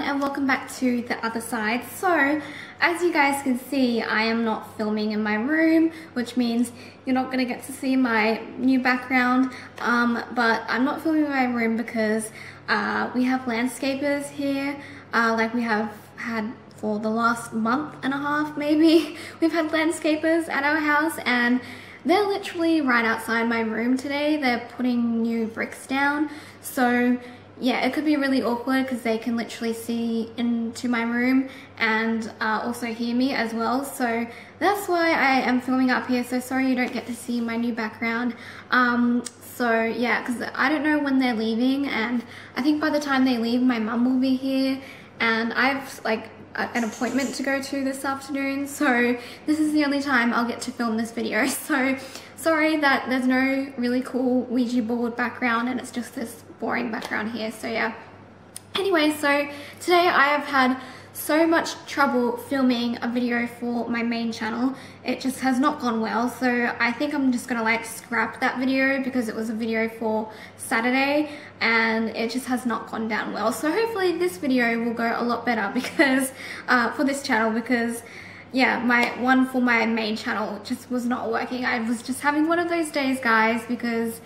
and welcome back to the other side. So as you guys can see, I am not filming in my room, which means you're not gonna get to see my new background, but I'm not filming in my room because we have landscapers here, like we have had for the last month and a half maybe. We've had landscapers at our house and they're literally right outside my room today. They're putting new bricks down, so yeah, it could be really awkward because they can literally see into my room and also hear me as well. So that's why I am filming up here. So sorry you don't get to see my new background. So yeah, because I don't know when they're leaving, and I think by the time they leave, my mum will be here, and I've like an appointment to go to this afternoon, so this is the only time I'll get to film this video. So sorry that there's no really cool Ouija board background and it's just this boring background here. So yeah, anyway, so today I have had so much trouble filming a video for my main channel. It just has not gone well, so I think I'm just gonna like scrap that video because it was a video for Saturday and it just has not gone down well. So hopefully this video will go a lot better because for this channel, because yeah, my one for my main channel just was not working. I was just having one of those days, guys, because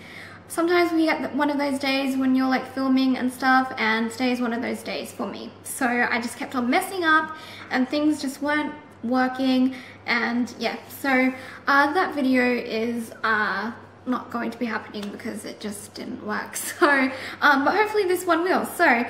sometimes we get one of those days when you're like filming and stuff, and today is one of those days for me. So I just kept on messing up and things just weren't working, and yeah, so that video is not going to be happening because it just didn't work. So but hopefully this one will. So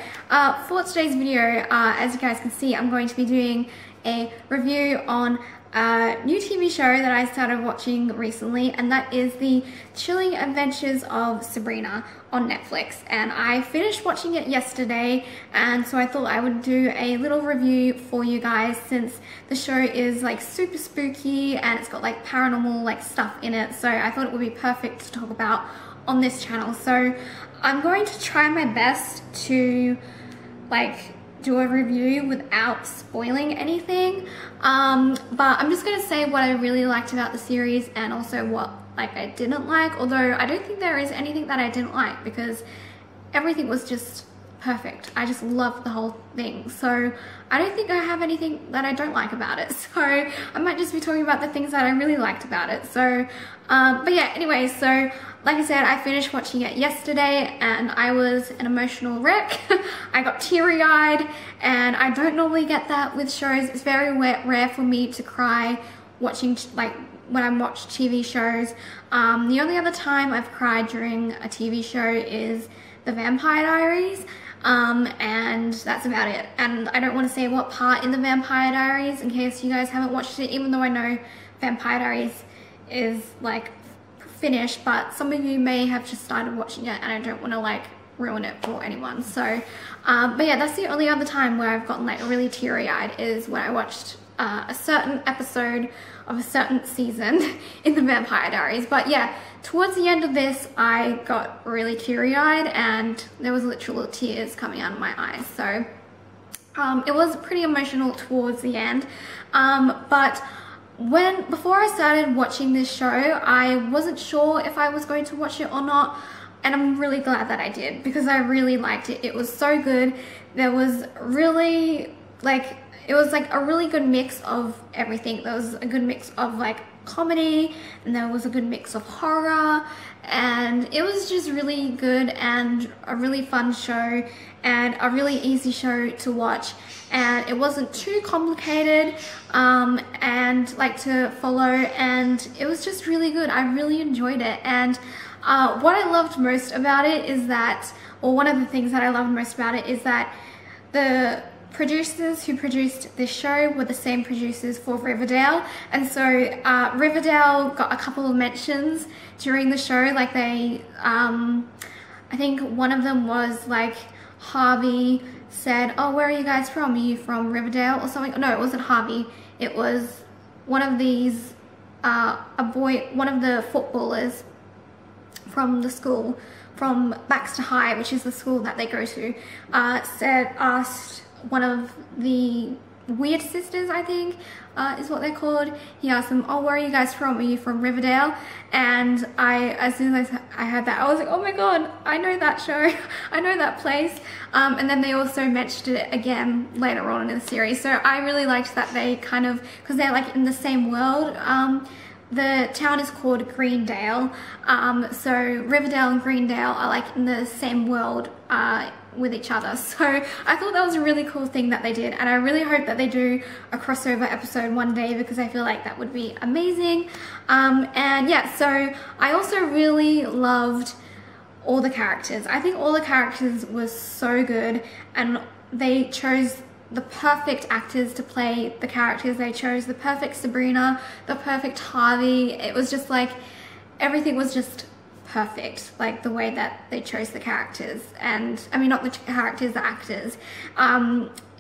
for today's video, as you guys can see, I'm going to be doing a review on a new TV show that I started watching recently, and that is the Chilling Adventures of Sabrina on Netflix. And I finished watching it yesterday, and so I thought I would do a little review for you guys since the show is like super spooky and it's got like paranormal like stuff in it. So I thought it would be perfect to talk about on this channel. So I'm going to try my best to like do a review without spoiling anything, but I'm just gonna say what I really liked about the series and also what like I didn't like, although I don't think there is anything that I didn't like because everything was just perfect. I just loved the whole thing, so I don't think I have anything that I don't like about it. So I might just be talking about the things that I really liked about it. So but yeah, anyway, so like I said, I finished watching it yesterday and I was an emotional wreck. I got teary-eyed, and I don't normally get that with shows. It's very rare for me to cry watching, like when I watch TV shows. The only other time I've cried during a TV show is The Vampire Diaries, and that's about it. And I don't want to say what part in The Vampire Diaries in case you guys haven't watched it, even though I know Vampire Diaries is like finished, but some of you may have just started watching it and I don't want to like ruin it for anyone. So but yeah, that's the only other time where I've gotten like really teary-eyed, is when I watched a certain episode of a certain season in The Vampire Diaries. But yeah, towards the end of this I got really teary-eyed and there was literal tears coming out of my eyes. So it was pretty emotional towards the end, but before I started watching this show, I wasn't sure if I was going to watch it or not, and I'm really glad that I did because I really liked it. It was so good. There was really like, it was like a really good mix of everything. There was a good mix of like comedy, and there was a good mix of horror, and it was just really good and a really fun show and a really easy show to watch, and it wasn't too complicated and like to follow, and it was just really good. I really enjoyed it, and what I loved most about it is that, or one of the things that I loved most about it is that the producers who produced this show were the same producers for Riverdale, and so Riverdale got a couple of mentions during the show. Like they, I think one of them was like Harvey said, "Oh, where are you guys from? Are you from Riverdale or something?" No, it wasn't Harvey. It was one of these, one of the footballers from the school, from Baxter High, which is the school that they go to, asked one of the Weird Sisters, I think, is what they're called. He asked them, oh, where are you guys from? Are you from Riverdale? And as soon as I heard that, I was like, oh my god, I know that show. I know that place. And then they also mentioned it again later on in the series. So I really liked that they kind of, because they're like in the same world. The town is called Greendale. So Riverdale and Greendale are like in the same world with each other. So I thought that was a really cool thing that they did, and I really hope that they do a crossover episode one day, because I feel like that would be amazing. And yeah, so I also really loved all the characters. I think all the characters were so good, and they chose the perfect actors to play the characters. They chose the perfect Sabrina, the perfect Harvey. It was just like, everything was just perfect, like the way that they chose the characters. And I mean, not the characters, the actors.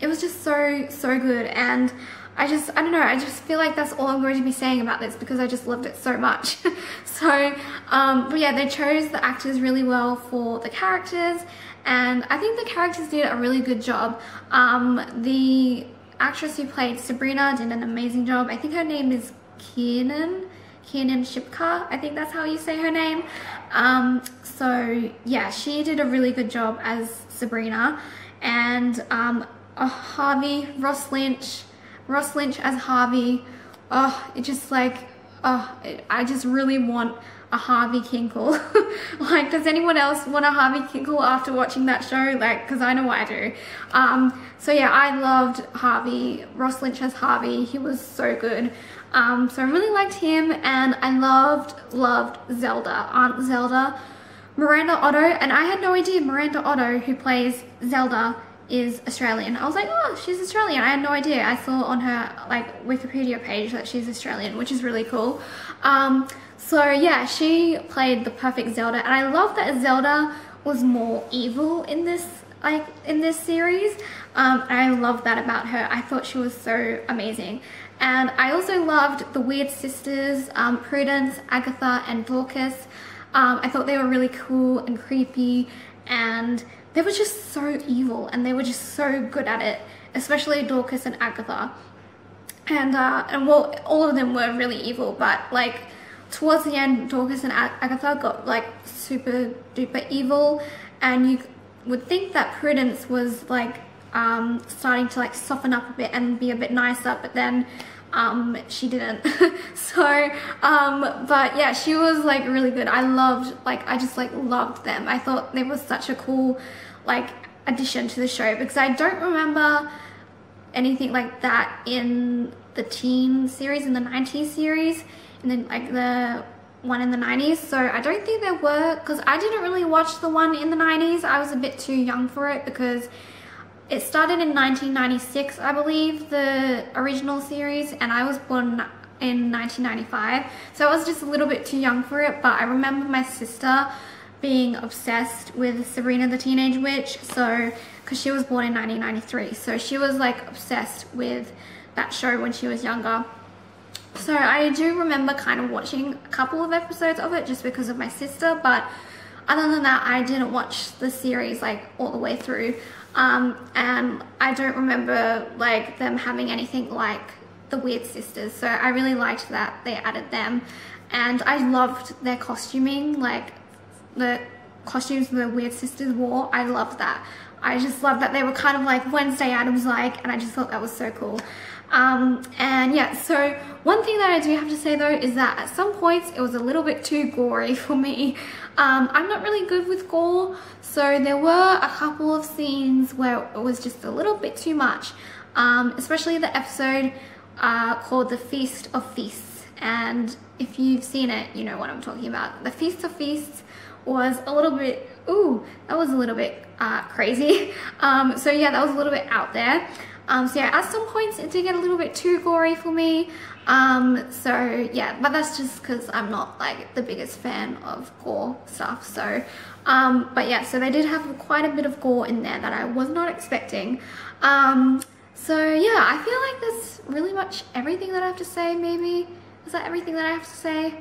It was just so good, and I don't know, I just feel like that's all I'm going to be saying about this, because I just loved it so much. So but yeah, they chose the actors really well for the characters, and I think the characters did a really good job. The actress who played Sabrina did an amazing job. I think her name is Kiernan Shipka, I think that's how you say her name. So yeah, she did a really good job as Sabrina. And Harvey, Ross Lynch as Harvey, it just like, I just really want a Harvey Kinkle. Like, does anyone else want a Harvey Kinkle after watching that show? Like, because I know I do. So yeah, I loved Harvey, Ross Lynch as Harvey. He was so good. So I really liked him, and I loved Zelda, Aunt Zelda, Miranda Otto. And I had no idea Miranda Otto, who plays Zelda, is Australian. I was like, oh, she's Australian. I had no idea. I saw on her like Wikipedia page that she's Australian, which is really cool. So yeah, she played the perfect Zelda, and I love that Zelda was more evil in this series. I love that about her. I thought she was so amazing. And I also loved the Weird Sisters, Prudence, Agatha, and Dorcas. I thought they were really cool and creepy, and they were just so evil, and they were just so good at it, especially Dorcas and Agatha. And well, all of them were really evil, but like towards the end, Dorcas and Agatha got like super duper evil, and you would think that Prudence was like starting to like soften up a bit and be a bit nicer, but then she didn't. So but yeah, she was like really good. I just loved them. I thought they was such a cool like addition to the show, because I don't remember anything like that in the teen series, in the 90s series, and then like the one in the 90s. So I don't think there were, because I didn't really watch the one in the 90s. I was a bit too young for it, because it started in 1996, I believe, the original series, and I was born in 1995, so I was just a little bit too young for it. But I remember my sister being obsessed with Sabrina the Teenage Witch, so because she was born in 1993, so she was like obsessed with that show when she was younger. So I do remember kind of watching a couple of episodes of it just because of my sister, but other than that, I didn't watch the series like all the way through. And I don't remember like them having anything like the Weird Sisters, so I really liked that they added them. And I loved their costuming, like the costumes the Weird Sisters wore. I loved that. I just loved that they were kind of like Wednesday Addams like, and I just thought that was so cool. And yeah, so one thing that I do have to say though is that at some points it was a little bit too gory for me. I'm not really good with gore, so there were a couple of scenes where it was just a little bit too much, especially the episode called The Feast of Feasts. And if you've seen it, you know what I'm talking about. The Feast of Feasts was a little bit, that was a little bit crazy. So yeah, that was a little bit out there. So yeah, at some points it did get a little bit too gory for me. So yeah, but that's just because I'm not like the biggest fan of gore stuff. So but yeah, so they did have quite a bit of gore in there that I was not expecting. So yeah, I feel like that's really much everything that I have to say. Maybe is that everything that I have to say?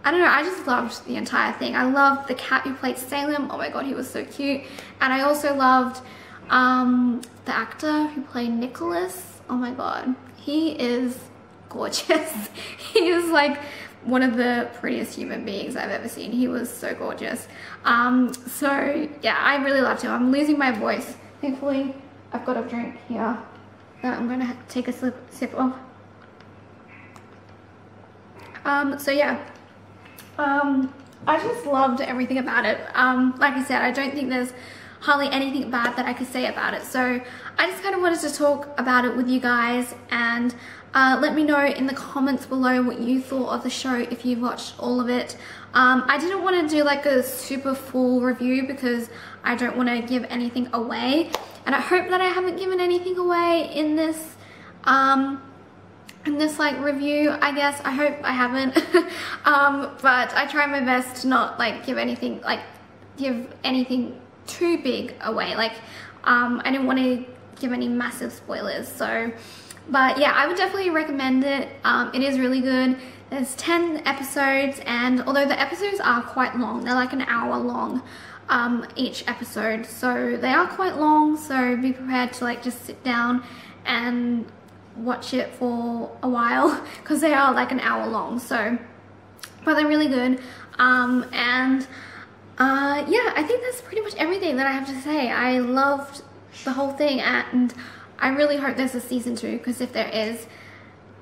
I don't know, I just loved the entire thing. I loved the cat who played Salem. Oh my god, he was so cute. And I also loved the actor who played Nicholas. Oh my god, he is gorgeous. He is like one of the prettiest human beings I've ever seen. He was so gorgeous. So yeah, I really loved him. I'm losing my voice. Thankfully, I've got a drink here that I'm gonna take a sip of. So yeah, I just loved everything about it. Like I said, I don't think there's hardly anything bad that I could say about it. So I just kind of wanted to talk about it with you guys, and let me know in the comments below what you thought of the show if you've watched all of it. I didn't want to do like a super full review because I don't want to give anything away, and I hope that I haven't given anything away in this like review. I guess I hope I haven't. But I try my best to not like give anything too big away. Like I didn't want to give any massive spoilers. So but yeah, I would definitely recommend it. It is really good. There's 10 episodes, and although the episodes are quite long, they're like an hour long each episode, so they are quite long, so be prepared to like just sit down and watch it for a while because they are like an hour long. So but they're really good. Yeah, I think that's pretty much everything that I have to say. I loved the whole thing, and I really hope there's a season 2, because if there is,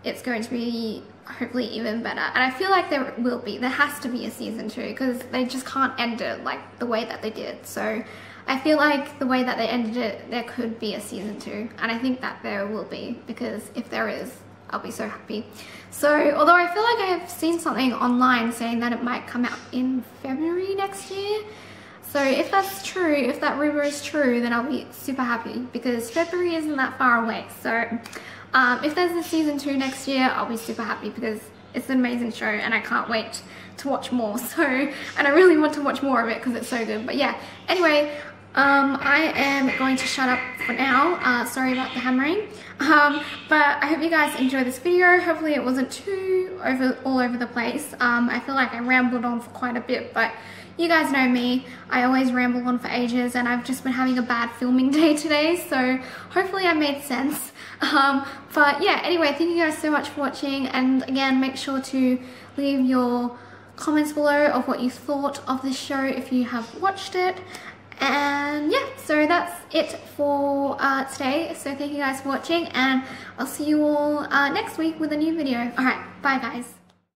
it's going to be hopefully even better. And I feel like there will be. There has to be a season 2 because they just can't end it like the way that they did. So I feel like the way that they ended it, there could be a season 2, and I think that there will be, because if there is, I'll be so happy. So although I feel like I have seen something online saying that it might come out in February next year. So if that's true, if that rumor is true, then I'll be super happy, because February isn't that far away. So if there's a season 2 next year, I'll be super happy, because it's an amazing show and I can't wait to watch more. So, and I really want to watch more of it because it's so good. But yeah, anyway, I am going to shut up for now. Sorry about the hammering. But I hope you guys enjoyed this video. Hopefully it wasn't too all over the place. I feel like I rambled on for quite a bit, but you guys know me. I always ramble on for ages, and I've just been having a bad filming day today, so hopefully I made sense. But yeah, anyway, thank you guys so much for watching, and again, make sure to leave your comments below of what you thought of this show if you have watched it. And yeah, so that's it for today. So thank you guys for watching, and I'll see you all next week with a new video. Alright, bye guys.